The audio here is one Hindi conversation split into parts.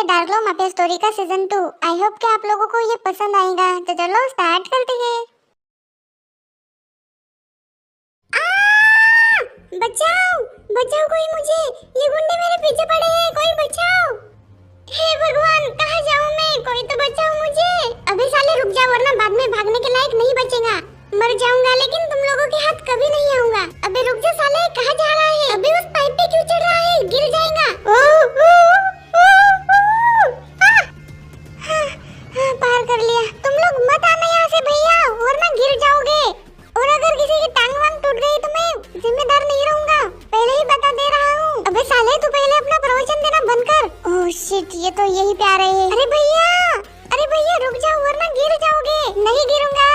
डार्क लव माफिया स्टोरी का सीजन 2। आई होप कि आप लोगों को ये पसंद आएगा। तो चलो स्टार्ट करते हैं। बचाओ बचाओ, कोई मुझे, ये गुंडे मेरे पीछे पड़े हैं, कोई बचाओ। हे भगवान, कहाँ जाऊँ मैं, कोई तो बचाओ मुझे। अबे साले रुक जा, वरना बाद में भागने के लायक नहीं बचेगा। मर जाऊंगा लेकिन तुम लोगों के हाथ कभी नहीं आऊंगा। अबे रुक जा साले, कहाँ जा रहा है? अबे उस पाइप पे क्यों चढ़ रहा है, गिर जाएगा। पार कर लिया। तुम लोग मत आना यहाँ से भैया, वरना गिर जाओगे। और अगर किसी की टांग वांग टूट गई तो मैं जिम्मेदार नहीं रहूंगा, पहले ही बता दे रहा हूँ। अबे साले, तू पहले अपना प्रवचन देना बंद कर। ओह शिट, ये तो यही पे आ रहे हैं। अरे भैया रुक जाओ, वरना गिर जाओगे। नहीं गिरूंगा।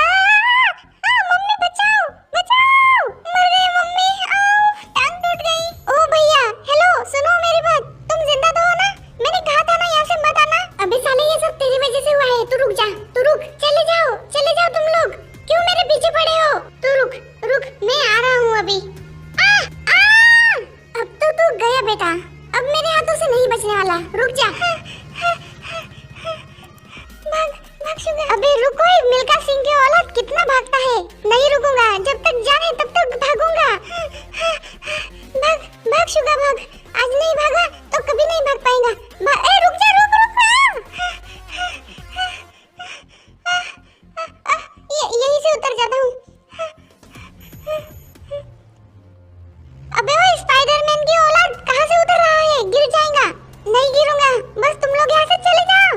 मम्मी बचाओ बचाओ, मर गई मम्मी, टांग टूट गई। ओह भैया, हेलो, सुनो मेरी बात, तुम जिंदा तो हो ना? मैंने कहा था ना यहाँ से मत आना। अबे साले, ये सब तेरी वजह से हुआ है। तू रुक जा, तू रुक, चले जाओ तुम लोग, क्यों मेरे पीछे पड़े हो? तू रुक, मैं आ रहा हूँ अभी। अब तो तू गया बेटा, अब मेरे हाथों से नहीं बचने वाला। रुक जा। भाग शुगर। अबे रुको, मिल्खा सिंह की औलाद कितना भागता है। नहीं रुकूंगा, जब तक जाने तब तक भागूंगा। भाग शुगर भाग, आज नहीं भागा तो कभी नहीं भाग पाएगा। रुक जा, रुक। यहीं से उतर जाता हूँ। अबे वो स्पाइडरमैन की औलाद कहाँ से उतर रहा है, गिर जाएगा। नहीं गिरूंगा, बस तुम लोग यहाँ से चले जाओ।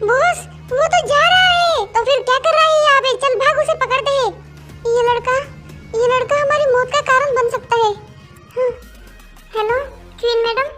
बॉस, वो तो जा रहा है, तो फिर क्या कर रहा है यहाँ पे? चल भाग, उसे पकड़ते हैं। ये लड़का हमारी मौत का कारण बन सकता है। Hello queen madam.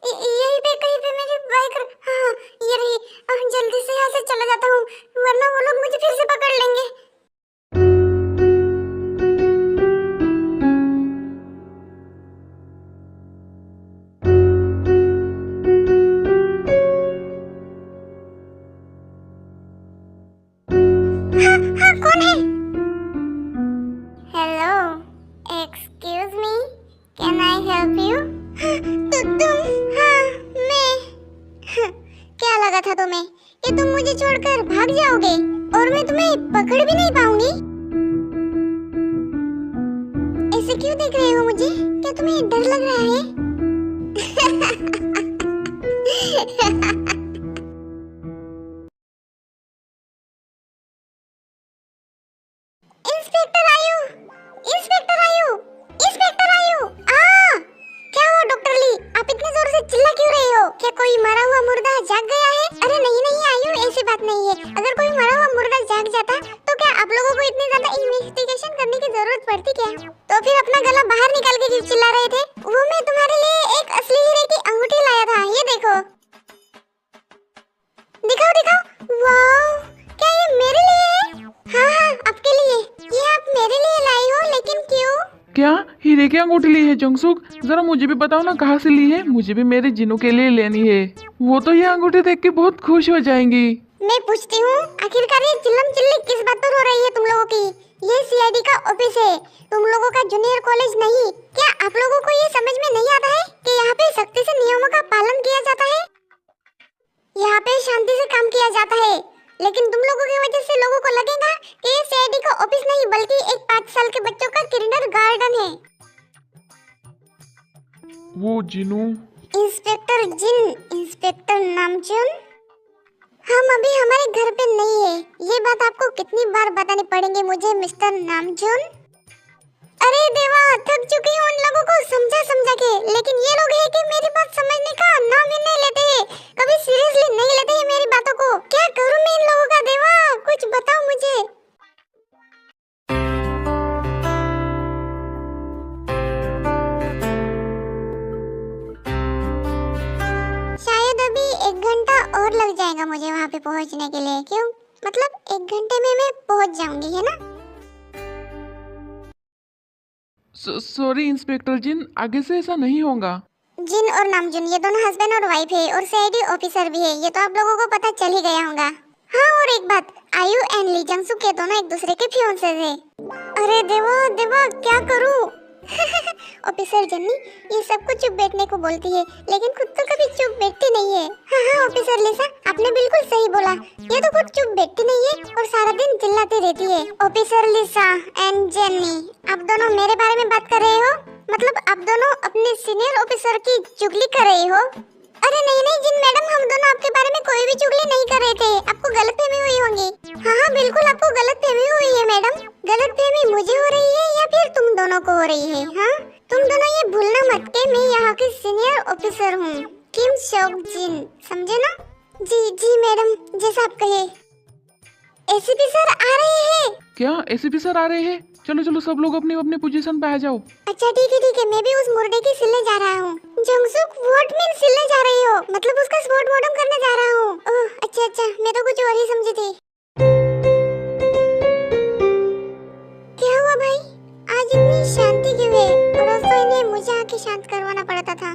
यहीं पे कहीं पे मेरी बाइक। हाँ, ये रही। जल्दी से यहाँ से चला जाता हूँ, वरना वो लोग मुझे फिर से पकड़ लेंगे। हाँ, कौन है? Hello, excuse me, can I help you? तुम? हाँ, मैं। क्या लगा था तुम्हें कि तुम मुझे छोड़कर भाग जाओगे और मैं तुम्हें पकड़ भी नहीं पाऊंगी? ऐसे क्यों देख रहे हो मुझे? क्या तुम्हें डर लग रहा है? इंस्पेक्टर आयु, इंस्पेक्टर आयु, इंस्पेक्टर आयु। क्या हुआ डॉक्टर ली, आप इतने जोर से चिल्ला क्यों रहे हो? क्या कोई मरा हुआ मुर्दा जाग गया है? अरे नहीं आयु, ऐसी बात नहीं है। अगर कोई मरा हुआ मुर्दा जाग जाता तो क्या आप लोगों को इतनी ज्यादा इन्वेस्टिगेशन करने की जरूरत पड़ती क्या? तो फिर अपना गला बाहर निकाल के क्यों चिल्ला रहे थे? वो मैं तुम्हारे लिए एक असली हीरे की अंगूठी लाया था, ये देखो। दिखाओ। वाओ, क्या ये मेरे लिए है? हाँ, आपके लिए। ये आप मेरे लिए लाई हो, लेकिन क्यों? क्या हीरे की अंगूठी ली है जंगसुक? जरा मुझे भी बताओ ना, कहाँ से ली है? मुझे भी मेरे जिनों के लिए लेनी है। वो तो ये अंगूठी देख के बहुत खुश हो जाएंगी। मैं पूछती हूँ, आखिरकार ये चिल्लम चिल्ली किस बात पर हो रही है तुम लोगों की? ये सीआईडी का ऑफिस है, तुम लोगों का जूनियर कॉलेज नहीं। क्या आप लोगों को ये समझ में नहीं आता है कि यहाँ पे सख्ती से नियमों का पालन किया जाता है? यहाँ पे शांति से काम किया जाता है, लेकिन तुम लोगों की वजह से लोगों को लगेगा कि ये सीआईडी का ऑफिस नहीं बल्कि एक 5 साल के बच्चों का किंडर गार्डन है। वो जिनू। इंस्पेक्टर जिन, इंस्पेक्टर नामचुन। हम अभी हमारे घर पे नहीं है, ये बात आपको कितनी बार बतानी पड़ेंगी मुझे मिस्टर नामजून? अरे देवा, थक चुकी हूँ उन लोगों को समझा समझा के, लेकिन ये लोग हैं कि मेरी बात समझने का नाम ही नहीं लेते हैं, कभी सीरियसली नहीं लेते हैं मेरी बातों को। क्या करूँ मैं इन लोगों का? देवा, कुछ बताओ मुझे। शायद अभी 1 घंटा और लग जाएगा मुझे वहाँ पे पहुँचने के लिए। क्यों? मतलब 1 घंटे में मैं पहुँच जाऊंगी, है ना? सॉरी इंस्पेक्टर जिन, आगे से ऐसा नहीं होगा। जिन और नामजुन ये दोनों हस्बैंड और वाइफ है और सीआईडी ऑफिसर भी है, ये तो आप लोगों को पता चल ही गया होगा। हाँ, और एक बात, आयु एंड ली जंगसुक के दोनों एक दूसरे के फियांसे थे। अरे देवा देवा, क्या करूँ? ऑफिसर जन्नी ये सबको चुप बैठने को बोलती है, लेकिन खुद तो कभी चुप बैठती नहीं है। हाँ ऑफिसर लिसा, आपने बिल्कुल सही बोला, ये तो खुद चुप बैठती नहीं है और सारा दिन चिल्लाती रहती है। ऑफिसर लिसा एंड जन्नी, आप दोनों मेरे बारे में बात कर रहे हो? मतलब आप दोनों अपने सीनियर ऑफिसर की चुगली कर रहे हो? अरे नहीं नहीं जिन मैडम, हम दोनों आपके बारे में कोई भी चुगली नहीं कर रहे थे, आपको गलतफहमी हुई होगी। हाँ बिल्कुल, आपको गलतफहमी हुई है मैडम। गलतफहमी मुझे हो रही है या फिर तुम दोनों को हो रही है? हाँ, तुम दोनों ये भूलना मत के मैं यहाँ की सीनियर ऑफिसर हूँ, किम शोक जिन, समझे ना? जी जी मैडम, जैसा आप कहे। एसीपी सर आ रहे हैं। क्या एसीपी सर आ रहे हैं? चलो चलो सब लोग अपनी अपनी पोजीशन पे आ जाओ। अच्छा ठीक है, मैं भी उस मुर्दे की सिलने जा रहा हूँ। जंगसुक व्हाट मीन सिलने जा रही हो? मतलब उसका पोस्टमार्टम करने जा रहा हूँ। ओह अच्छा, मैं तो कुछ और ही समझी थी। क्या हुआ भाई, आज इतनी शांति क्यों है? रोज तो इन्हें मुझे आके शांत करवाना पड़ता था,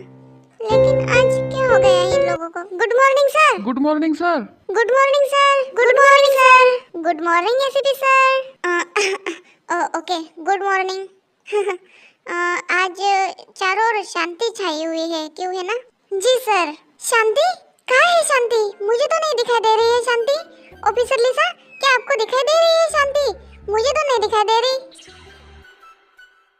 लेकिन आज क्या हो गया इन लोगों को? Good morning sir. Good morning sir. Good morning sir. Good morning sir. Good morning ACP sir. Okay, good morning. आज चारों ओर शांति छाई हुई है, क्यों है ना? जी सर। शांति? कहाँ है शांति? मुझे तो नहीं दिखाई दे रही है शांति। ऑफिसर लिसा, क्या आपको दिखाई दे रही है शांति? मुझे तो नहीं दिखाई दे रही।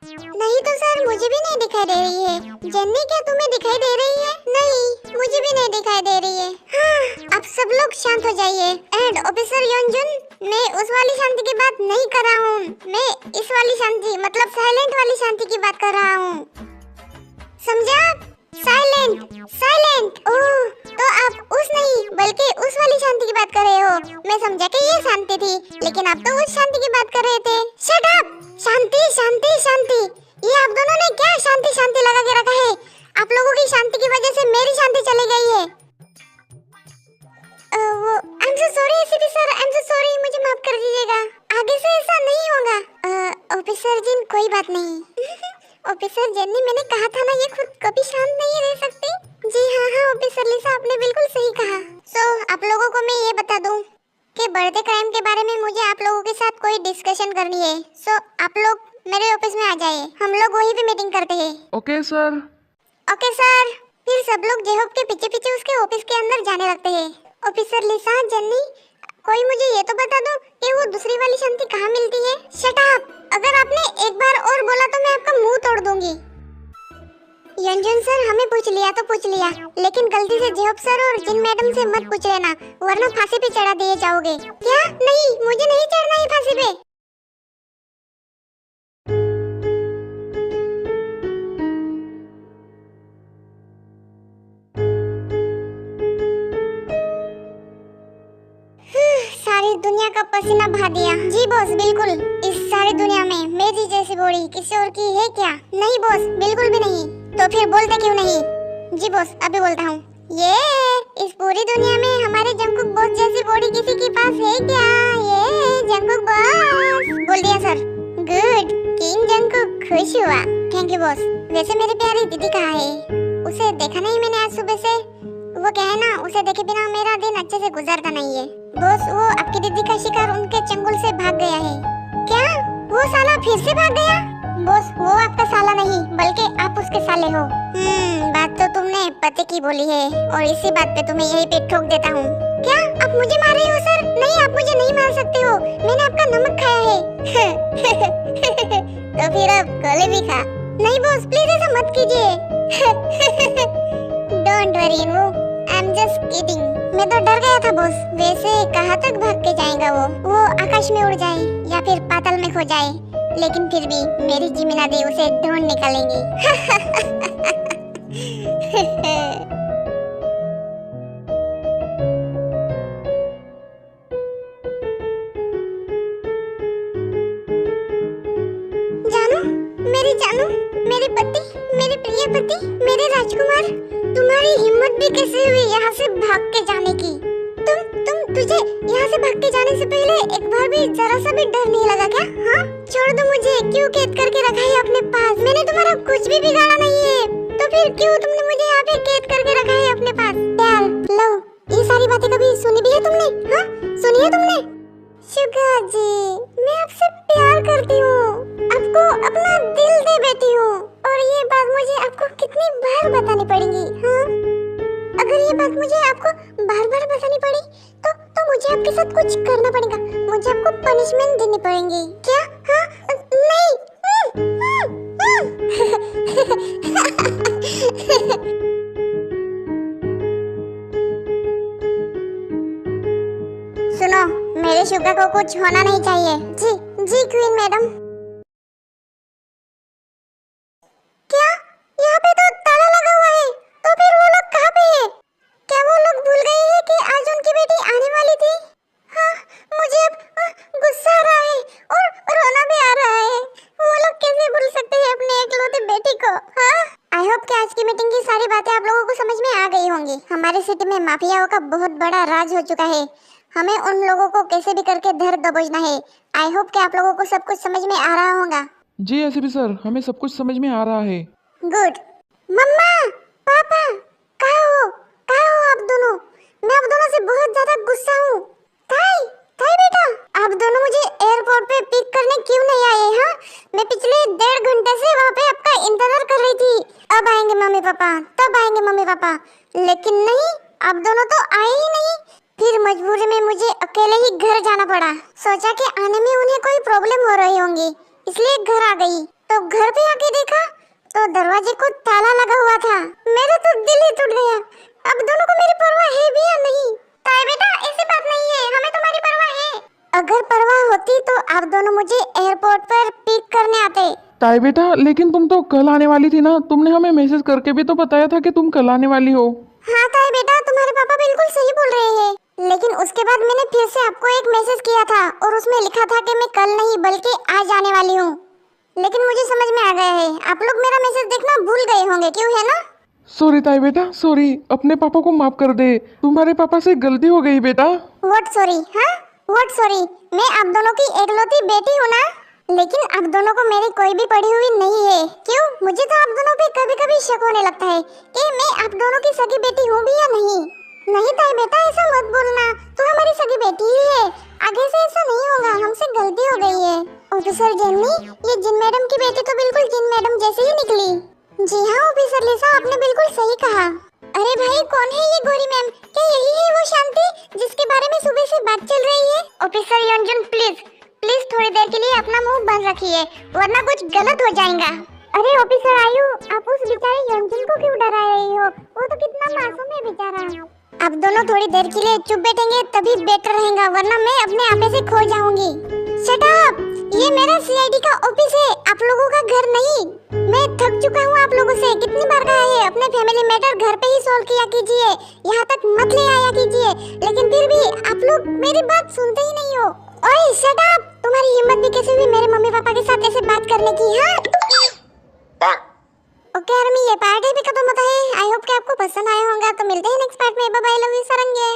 नहीं तो सर, मुझे भी नहीं दिखाई दे रही है। जन्नी, क्या तुम्हें दिखाई दे रही है? नहीं, मुझे भी नहीं दिखाई दे रही है। हाँ, अब सब लोग शांत हो जाइए। एंड ऑफिसर योंजुन, मैं उस वाली शांति की बात नहीं कर रहा हूँ, मैं इस वाली शांति मतलब साइलेंट वाली शांति की बात कर रहा हूँ, समझा? Silent silent. ओह, तो आप उस नहीं बल्कि उस वाली शांति की बात कर रहे हो। मैं समझा कि ये शांति थी, लेकिन आप तो उस शांति की बात कर रहे थे। Shut up! शांति शांति शांति, ये आप दोनों ने क्या शांति शांति लगा के रखा है? आप लोगों की शांति की वजह से मेरी शांति चली गई है। I am so sorry ACP sir, I am so sorry, मुझे माफ कर दीजिएगा, आगे से ऐसा नहीं होगा। ऑफिसर जिन, कोई बात नहीं। ऑफिसर जन्नी, मैंने कहा था ना ये खुद कभी शांत नहीं रह सकती। जी हाँ ऑफिसर लिसा, आपने बिल्कुल सही कहा। सो आप लोगों को मैं ये बता दूं कि बढ़ते क्राइम के बारे में मुझे आप लोगों के साथ कोई डिस्कशन करनी है। सो आप लोग मेरे ऑफिस में आ जाइए, हम लोग वहीं पे मीटिंग करते हैं। Okay sir. Okay sir. फिर सब लोग जेहोब के पीछे पीछे उसके ऑफिस के अंदर जाने लगते हैं। ऑफिसर लिसा, जन्नी, कोई मुझे ये तो बता दो कि वो दूसरी वाली शांति कहाँ मिलती है? Shut up! अगर आपने एक बार और बोला तो मैं आपका मुंह तोड़ दूंगी। यंजन सर, हमें पूछ लिया तो पूछ लिया, लेकिन गलती से जेहोब सर और जिन मैडम से मत पूछ लेना, वरना फांसी पे चढ़ा दिए जाओगे। क्या? नहीं, मुझे नहीं चढ़ना है फांसी पे। सारी दुनिया का पसीना बहा दिया। जी बॉस, बिल्कुल। इस सारी दुनिया में मेरी जैसी बॉडी किसी और की है क्या? नहीं बॉस, बिल्कुल भी नहीं। तो फिर बोलते क्यों नहीं? जी बॉस, अभी बोलता हूँ। ये इस पूरी दुनिया में हमारे जंगकुक बॉस जैसी बॉडी किसी के पास है क्या? ये जंगकुक बॉस। बोल दिया सर। गुड, किंग जंगकुक खुश हुआ। Thank you boss. वैसे मेरी प्यारी दीदी कहाँ है? उसे देखा नहीं मैंने आज सुबह से। वो क्या है ना, उसे देखे बिना मेरा दिन अच्छे से गुजरता नहीं है। बॉस, वो आपकी दीदी का शिकार उनके चंगुल से भाग गया है। क्या? वो साला फिर से भाग गया? बॉस, वो आपका साला नहीं बल्कि आप उसके साले हो। बात तो तुमने पते की बोली है और इसी बात पे तुम्हें यहीं पे ठोक देता हूँ। क्या आप मुझे मार रहे हो सर? नहीं, आप मुझे नहीं मार सकते हो, मैंने आपका नमक खाया है। तो फिर अब गोले भी खा। नहीं बॉस, प्लीज ऐसा मत कीजिए। Don't worry, I am just kidding. मैं तो डर गया था बॉस। वैसे कहाँ तक भाग के जाएंगे? जाएगा वो आकाश में उड़ जाए या फिर पाताल में खो जाए, लेकिन फिर भी मेरी जिमीना दी उसे ढूंढ निकालेंगी। जानू, मेरे पति, मेरे प्रिय पति, मेरे राजकुमार, तुम्हारी हिम्मत भी कैसे हुई यहाँ से भाग के जाने की? तुझे यहाँ से भाग के जाने से पहले एक बार भी जरा सा भी डर नहीं लगा क्या? हाँ, छोड़ दो मुझे, क्यों कैद करके रखा है अपने पास? मैंने तुम्हारा कुछ भी बिगाड़ा नहीं है, तो फिर क्यों तुमने मुझे यहाँ पे कैद करके रखा है अपने पास? प्यार, लो, ये सारी बातें कभी सुनी भी है तुमने? हाँ, सुनी है तुमने? शुगा जी, मैं आपसे प्यार करती हूँ, आपको अपना दिल दे बैठी हूँ, और ये बात मुझे आपको कितनी बार बतानी पड़ेगी? हाँ, अगर ये बात मुझे आपको बार-बार बतानी पड़ी, तो मुझे आपके साथ कुछ करना पड़ेगा, मुझे आपको पनिशमेंट देनी पड़ेगी। क्या? हाँ, नहीं। सुनो, मेरे शुगा को कुछ होना नहीं चाहिए। जी, जी क्वीन मैडम। क्या? यहाँ पे तो ताला लगा हुआ है, तो फिर वो लोग कहाँ पे है? क्या वो लोग भूल गए हैं कि आज उनकी बेटी आने वाली थी? हाँ, मुझे अब गुस्सा आ रहा है और रोना भी आ रहा है। वो लोग कैसे भूल सकते हैं अपने एकलौते बेटी को? हाँ, आई होप कि आज की मीटिंग की सारी बातें आप लोगों को समझ में आ गई होंगी। हमारी सिटी में माफियाओं का बहुत बड़ा राज हो चुका है, हमें उन लोगों को कैसे भी करके धर दबोचना है। आई होप कि आप लोगों को सब कुछ समझ में आ रहा होगा। जी एसपी सर, हमें सब कुछ समझ में आ रहा है। गुड। मम्मा, पापा, कहाँ हो आप दोनों? मैं आप दोनों से बहुत ज्यादा गुस्सा हूँ। ताई बेटा, आप दोनों मुझे एयरपोर्ट पे पिक करने क्यों नहीं आए? हाँ, मैं पिछले 1.5 घंटे से वहाँ पे आपका इंतजार कर रही थी। अब आएंगे मम्मी पापा, तब आएंगे मम्मी पापा, लेकिन नहीं, आप दोनों तो आए ही नहीं। फिर मजबूरी में मुझे अकेले ही घर जाना पड़ा। सोचा कि आने में उन्हें कोई प्रॉब्लम हो रही होंगी, इसलिए घर आ गई। तो घर पे आके देखा तो दरवाजे को ताला लगा हुआ था। मेरा तो दिल ही टूट गया। अब दोनों को मेरी परवाह है भी या नहीं? ताई बेटा, ऐसी बात नहीं है, हमें तुम्हारी परवाह है। अगर परवाह होती तो आप दोनों मुझे एयरपोर्ट पर पिक करने आते। ताई बेटा, लेकिन तुम तो कल आने वाली थी ना, तुमने हमें मैसेज करके भी तो बताया था कि तुम कल आने वाली हो। हाँ ताई बेटा, तुम्हारे पापा बिल्कुल सही बोल रहे हैं, लेकिन उसके बाद मैंने फिर से आपको एक मैसेज किया था और उसमें लिखा था कि मैं कल नहीं बल्कि आज आने वाली हूँ। लेकिन मुझे समझ में आ गया है, आप लोग मेरा मैसेज देखना भूल गए होंगे, क्यों है ना? सॉरी ताई बेटा, सॉरी, अपने पापा को माफ कर दे, तुम्हारे पापा से गलती हो गई बेटा। What sorry? हाँ, व्हाट सॉरी? मैं आप दोनों की एकलौती बेटी हूँ ना, लेकिन आप दोनों को मेरी कोई भी पड़ी हुई नहीं है। क्यों? मुझे तो आप दोनों पे कभी-कभी शक होने लगता है कि मैं आप दोनों की सगी बेटी हूँ भी या नहीं। नहीं ताई बेटा, ऐसा मत बोलना, तू हमारी सगी बेटी ही है, आगे से ऐसा नहीं होगा, हमसे गलती हो गई है। ऑफिसर जेन्नी, ये जिन मैडम की बेटी तो बिल्कुल जिन मैडम जैसी ही निकली। जी हाँ ऑफिसर लिसा, आपने बिल्कुल सही कहा। अरे भाई, कौन है ये गोरी मैम? क्या यही है वो शांति जिसके बारे में सुबह से बात चल रही है? ऑफिसर योंजन, प्लीज थोड़ी देर के लिए अपना मुंह बंद रखिए, वरना कुछ गलत हो जाएगा। अरे ऑफिसर आयु, आप उस बेचारे योंजन को क्यों डरा रही हो? वो तो कितना मासूम है बेचारा। आप दोनों थोड़ी देर के लिए चुप बैठेंगे तभी बेटर रहेगा, वरना मैं अपने आपे से खो जाऊंगी। Shut up! ये मेरा सीआईडी का ऑफिस है, आप लोगों का घर नहीं। मैं थक चुका हूँ आप लोगों से, कितनी बार कहा है अपने फैमिली मैटर घर पे ही सॉल्व किया कीजिए, यहाँ तक मत ले आया कीजिए, लेकिन फिर भी आप लोग मेरी बात सुनते ही नहीं हो। ओए शट अप! तुम्हारी हिम्मत भी कैसे हुई मेरे मम्मी पापा के साथ ऐसे बात करने की? हाँ ओके आर्मी, ये पार्ट भी खत्म होता है। आई होप कि आपको पसंद आया होगा, तो मिलते हैं नेक्स्ट पार्ट में। Bye bye, love you सारंगे।